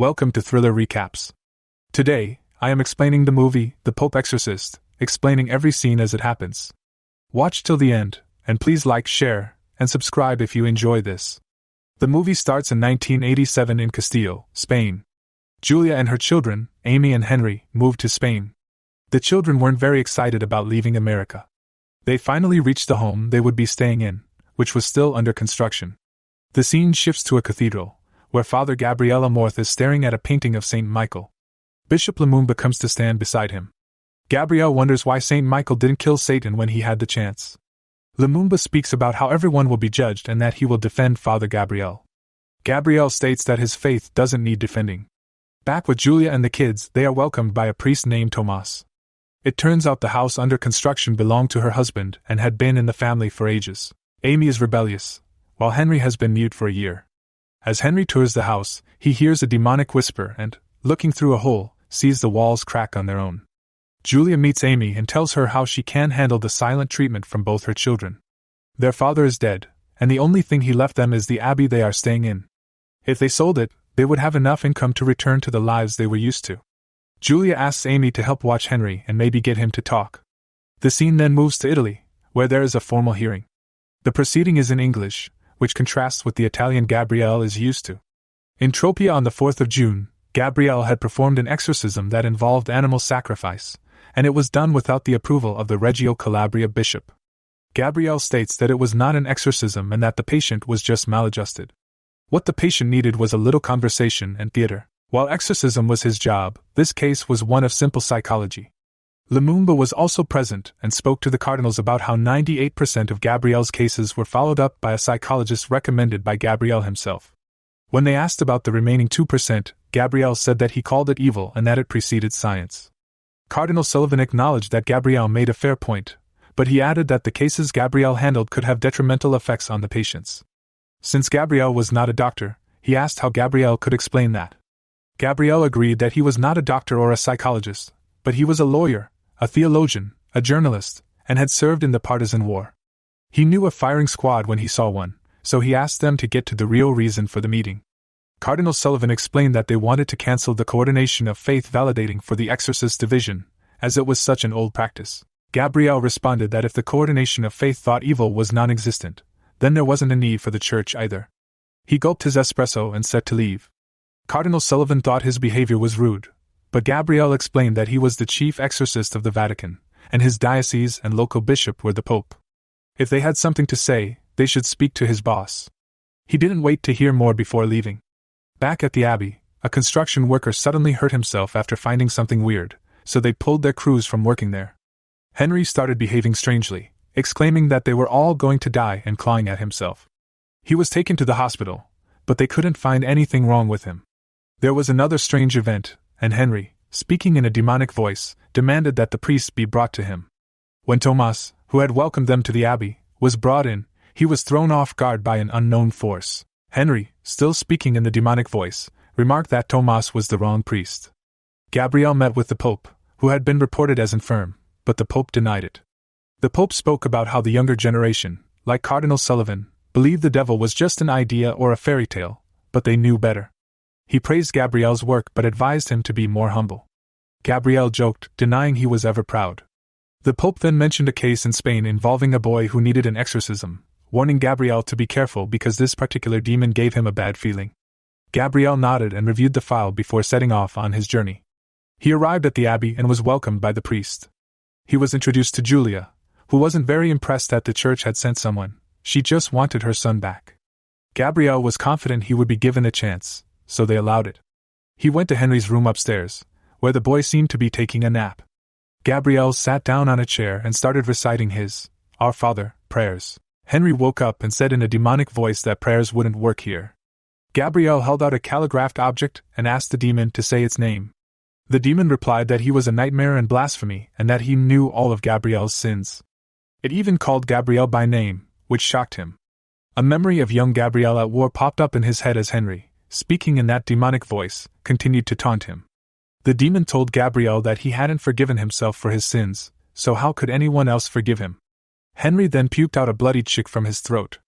Welcome to Thriller Recaps. Today, I am explaining the movie, The Pope Exorcist, explaining every scene as it happens. Watch till the end, and please like, share, and subscribe if you enjoy this. The movie starts in 1987 in Castile, Spain. Julia and her children, Amy and Henry, moved to Spain. The children weren't very excited about leaving America. They finally reached the home they would be staying in, which was still under construction. The scene shifts to a cathedral, where Father Gabriele Amorth is staring at a painting of Saint Michael. Bishop Lumumba comes to stand beside him. Gabriel wonders why Saint Michael didn't kill Satan when he had the chance. Lumumba speaks about how everyone will be judged and that he will defend Father Gabriel. Gabriel states that his faith doesn't need defending. Back with Julia and the kids, they are welcomed by a priest named Tomas. It turns out the house under construction belonged to her husband and had been in the family for ages. Amy is rebellious, while Henry has been mute for a year. As Henry tours the house, he hears a demonic whisper and, looking through a hole, sees the walls crack on their own. Julia meets Amy and tells her how she can handle the silent treatment from both her children. Their father is dead, and the only thing he left them is the abbey they are staying in. If they sold it, they would have enough income to return to the lives they were used to. Julia asks Amy to help watch Henry and maybe get him to talk. The scene then moves to Italy, where there is a formal hearing. The proceeding is in English, which contrasts with the Italian Gabrielle is used to. In Tropea on the 4th of June, Gabrielle had performed an exorcism that involved animal sacrifice, and it was done without the approval of the Reggio Calabria bishop. Gabrielle states that it was not an exorcism and that the patient was just maladjusted. What the patient needed was a little conversation and theater. While exorcism was his job, this case was one of simple psychology. Lumumba was also present and spoke to the cardinals about how 98% of Gabrielle's cases were followed up by a psychologist recommended by Gabriel himself. When they asked about the remaining 2%, Gabriel said that he called it evil and that it preceded science. Cardinal Sullivan acknowledged that Gabriel made a fair point, but he added that the cases Gabriel handled could have detrimental effects on the patients. Since Gabriel was not a doctor, he asked how Gabriel could explain that. Gabriel agreed that he was not a doctor or a psychologist, but he was a lawyer, a theologian, a journalist, and had served in the partisan war. He knew a firing squad when he saw one, so he asked them to get to the real reason for the meeting. Cardinal Sullivan explained that they wanted to cancel the coordination of faith validating for the Exorcist division, as it was such an old practice. Gabriel responded that if the coordination of faith thought evil was non-existent, then there wasn't a need for the church either. He gulped his espresso and set to leave. Cardinal Sullivan thought his behavior was rude, but Gabriel explained that he was the chief exorcist of the Vatican, and his diocese and local bishop were the Pope. If they had something to say, they should speak to his boss. He didn't wait to hear more before leaving. Back at the abbey, a construction worker suddenly hurt himself after finding something weird, so they pulled their crews from working there. Henry started behaving strangely, exclaiming that they were all going to die and clawing at himself. He was taken to the hospital, but they couldn't find anything wrong with him. There was another strange event, and Henry, speaking in a demonic voice, demanded that the priest be brought to him. When Tomas, who had welcomed them to the abbey, was brought in, he was thrown off guard by an unknown force. Henry, still speaking in the demonic voice, remarked that Tomas was the wrong priest. Gabriel met with the Pope, who had been reported as infirm, but the Pope denied it. The Pope spoke about how the younger generation, like Cardinal Sullivan, believed the devil was just an idea or a fairy tale, but they knew better. He praised Gabriel's work but advised him to be more humble. Gabriel joked, denying he was ever proud. The Pope then mentioned a case in Spain involving a boy who needed an exorcism, warning Gabriel to be careful because this particular demon gave him a bad feeling. Gabriel nodded and reviewed the file before setting off on his journey. He arrived at the abbey and was welcomed by the priest. He was introduced to Julia, who wasn't very impressed that the church had sent someone. She just wanted her son back. Gabriel was confident he would be given a chance, so they allowed it. He went to Henry's room upstairs, where the boy seemed to be taking a nap. Gabriel sat down on a chair and started reciting his Our Father prayers. Henry woke up and said in a demonic voice that prayers wouldn't work here. Gabriel held out a calligraphed object and asked the demon to say its name. The demon replied that he was a nightmare and blasphemy and that he knew all of Gabriel's sins. It even called Gabriel by name, which shocked him. A memory of young Gabriel at war popped up in his head as Henry, speaking in that demonic voice, continued to taunt him. The demon told Gabriel that he hadn't forgiven himself for his sins, so how could anyone else forgive him? Henry then puked out a bloody chick from his throat.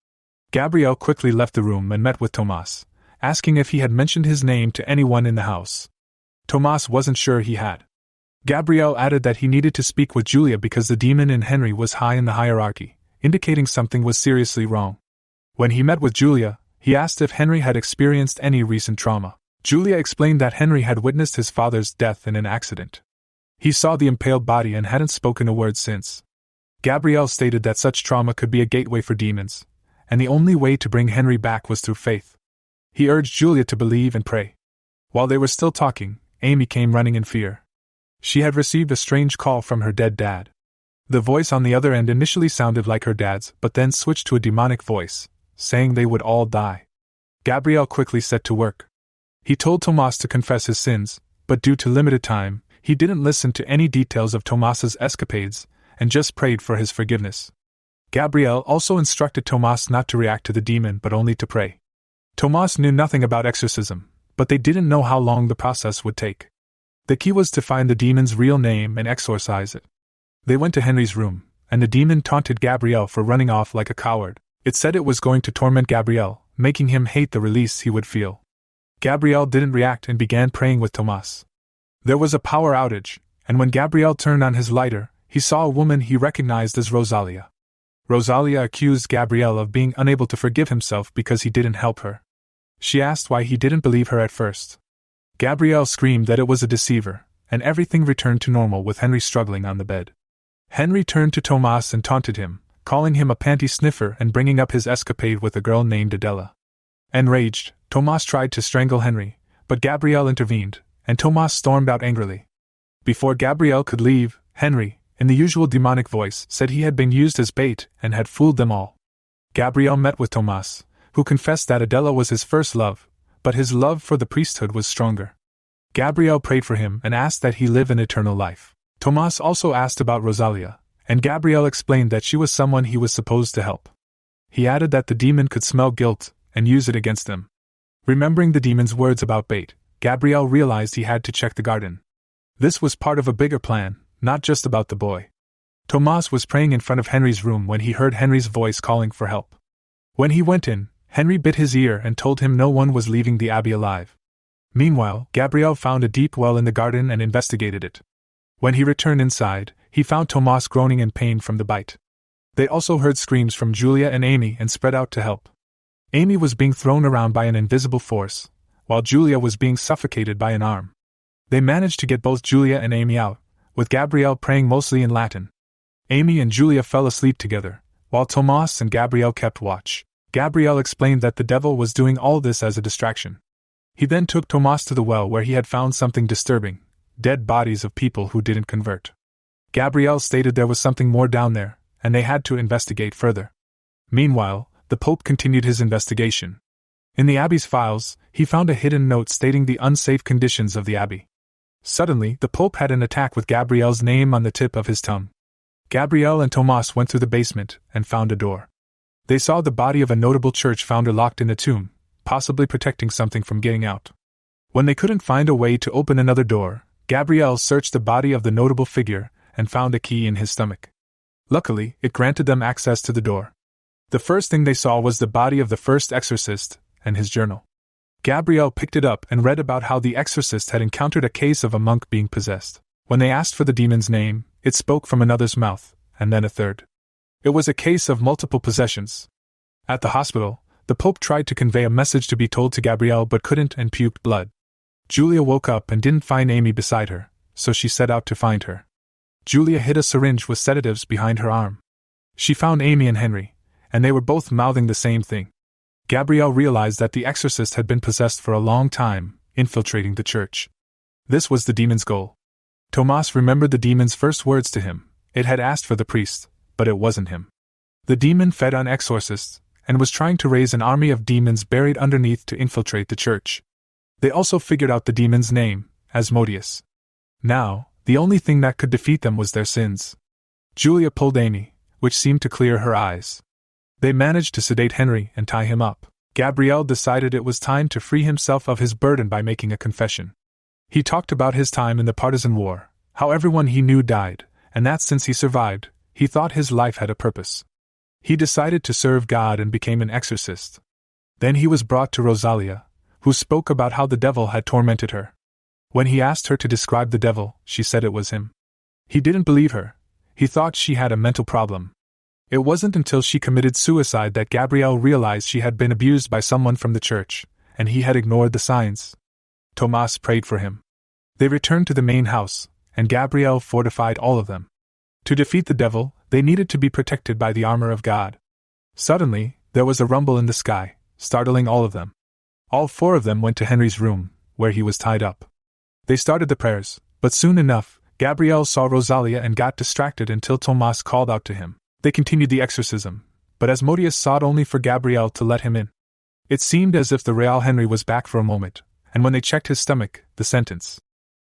Gabriel quickly left the room and met with Tomas, asking if he had mentioned his name to anyone in the house. Tomas wasn't sure he had. Gabriel added that he needed to speak with Julia because the demon in Henry was high in the hierarchy, indicating something was seriously wrong. When he met with Julia, he asked if Henry had experienced any recent trauma. Julia explained that Henry had witnessed his father's death in an accident. He saw the impaled body and hadn't spoken a word since. Gabriel stated that such trauma could be a gateway for demons, and the only way to bring Henry back was through faith. He urged Julia to believe and pray. While they were still talking, Amy came running in fear. She had received a strange call from her dead dad. The voice on the other end initially sounded like her dad's, but then switched to a demonic voice, saying they would all die. Gabriel quickly set to work. He told Tomas to confess his sins, but due to limited time, he didn't listen to any details of Tomas's escapades, and just prayed for his forgiveness. Gabriel also instructed Tomas not to react to the demon but only to pray. Tomas knew nothing about exorcism, but they didn't know how long the process would take. The key was to find the demon's real name and exorcise it. They went to Henry's room, and the demon taunted Gabriel for running off like a coward. It said it was going to torment Gabriel, making him hate the release he would feel. Gabriel didn't react and began praying with Tomas. There was a power outage, and when Gabriel turned on his lighter, he saw a woman he recognized as Rosalia. Rosalia accused Gabriel of being unable to forgive himself because he didn't help her. She asked why he didn't believe her at first. Gabriel screamed that it was a deceiver, and everything returned to normal with Henry struggling on the bed. Henry turned to Tomas and taunted him, calling him a panty sniffer and bringing up his escapade with a girl named Adela. Enraged, Tomas tried to strangle Henry, but Gabriel intervened, and Tomas stormed out angrily. Before Gabriel could leave, Henry, in the usual demonic voice, said he had been used as bait and had fooled them all. Gabriel met with Tomas, who confessed that Adela was his first love, but his love for the priesthood was stronger. Gabriel prayed for him and asked that he live an eternal life. Tomas also asked about Rosalia, and Gabriel explained that she was someone he was supposed to help. He added that the demon could smell guilt and use it against them. Remembering the demon's words about bait, Gabriel realized he had to check the garden. This was part of a bigger plan, not just about the boy. Tomas was praying in front of Henry's room when he heard Henry's voice calling for help. When he went in, Henry bit his ear and told him no one was leaving the abbey alive. Meanwhile, Gabriel found a deep well in the garden and investigated it. When he returned inside, he found Tomas groaning in pain from the bite. They also heard screams from Julia and Amy and spread out to help. Amy was being thrown around by an invisible force, while Julia was being suffocated by an arm. They managed to get both Julia and Amy out, with Gabriel praying mostly in Latin. Amy and Julia fell asleep together, while Tomas and Gabriel kept watch. Gabriel explained that the devil was doing all this as a distraction. He then took Tomas to the well where he had found something disturbing: dead bodies of people who didn't convert. Gabriel stated there was something more down there, and they had to investigate further. Meanwhile, the Pope continued his investigation. In the abbey's files, he found a hidden note stating the unsafe conditions of the abbey. Suddenly, the Pope had an attack with Gabriel's name on the tip of his tongue. Gabriel and Tomas went through the basement and found a door. They saw the body of a notable church founder locked in a tomb, possibly protecting something from getting out. When they couldn't find a way to open another door, Gabriel searched the body of the notable figure and found a key in his stomach. Luckily, it granted them access to the door. The first thing they saw was the body of the first exorcist and his journal. Gabriel picked it up and read about how the exorcist had encountered a case of a monk being possessed. When they asked for the demon's name, it spoke from another's mouth, and then a third. It was a case of multiple possessions. At the hospital, the Pope tried to convey a message to be told to Gabriel but couldn't and puked blood. Julia woke up and didn't find Amy beside her, so she set out to find her. Julia hid a syringe with sedatives behind her arm. She found Amy and Henry, and they were both mouthing the same thing. Gabriel realized that the exorcist had been possessed for a long time, infiltrating the church. This was the demon's goal. Tomas remembered the demon's first words to him. It had asked for the priest, but it wasn't him. The demon fed on exorcists, and was trying to raise an army of demons buried underneath to infiltrate the church. They also figured out the demon's name, Asmodeus. Now, the only thing that could defeat them was their sins. Julia pulled Amy, which seemed to clear her eyes. They managed to sedate Henry and tie him up. Gabriel decided it was time to free himself of his burden by making a confession. He talked about his time in the partisan war, how everyone he knew died, and that since he survived, he thought his life had a purpose. He decided to serve God and became an exorcist. Then he was brought to Rosalia, who spoke about how the devil had tormented her. When he asked her to describe the devil, she said it was him. He didn't believe her. He thought she had a mental problem. It wasn't until she committed suicide that Gabriel realized she had been abused by someone from the church, and he had ignored the signs. Tomas prayed for him. They returned to the main house, and Gabriel fortified all of them. To defeat the devil, they needed to be protected by the armor of God. Suddenly, there was a rumble in the sky, startling all of them. All 4 of them went to Henry's room, where he was tied up. They started the prayers, but soon enough, Gabriel saw Rosalia and got distracted until Tomas called out to him. They continued the exorcism, but Asmodeus sought only for Gabriel to let him in. It seemed as if the Real Henry was back for a moment, and when they checked his stomach, the sentence,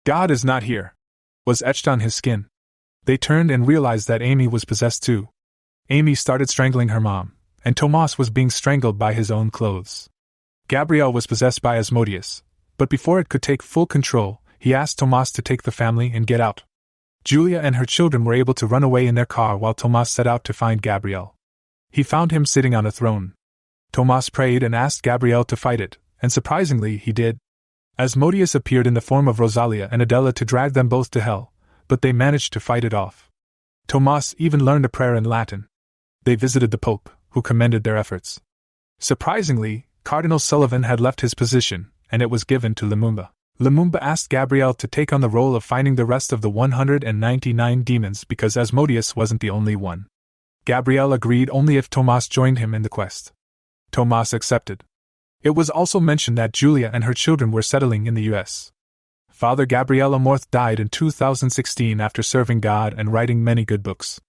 "God is not here," was etched on his skin. They turned and realized that Amy was possessed too. Amy started strangling her mom, and Tomas was being strangled by his own clothes. Gabriel was possessed by Asmodeus, but before it could take full control, he asked Tomas to take the family and get out. Julia and her children were able to run away in their car while Tomas set out to find Gabriel. He found him sitting on a throne. Tomas prayed and asked Gabriel to fight it, and surprisingly, he did. Asmodeus appeared in the form of Rosalia and Adela to drag them both to hell, but they managed to fight it off. Tomas even learned a prayer in Latin. They visited the Pope, who commended their efforts. Surprisingly, Cardinal Sullivan had left his position, and it was given to Lumumba. Lumumba asked Gabriel to take on the role of finding the rest of the 199 demons because Asmodeus wasn't the only one. Gabriel agreed only if Tomas joined him in the quest. Tomas accepted. It was also mentioned that Julia and her children were settling in the U.S. Father Gabriele Amorth died in 2016 after serving God and writing many good books.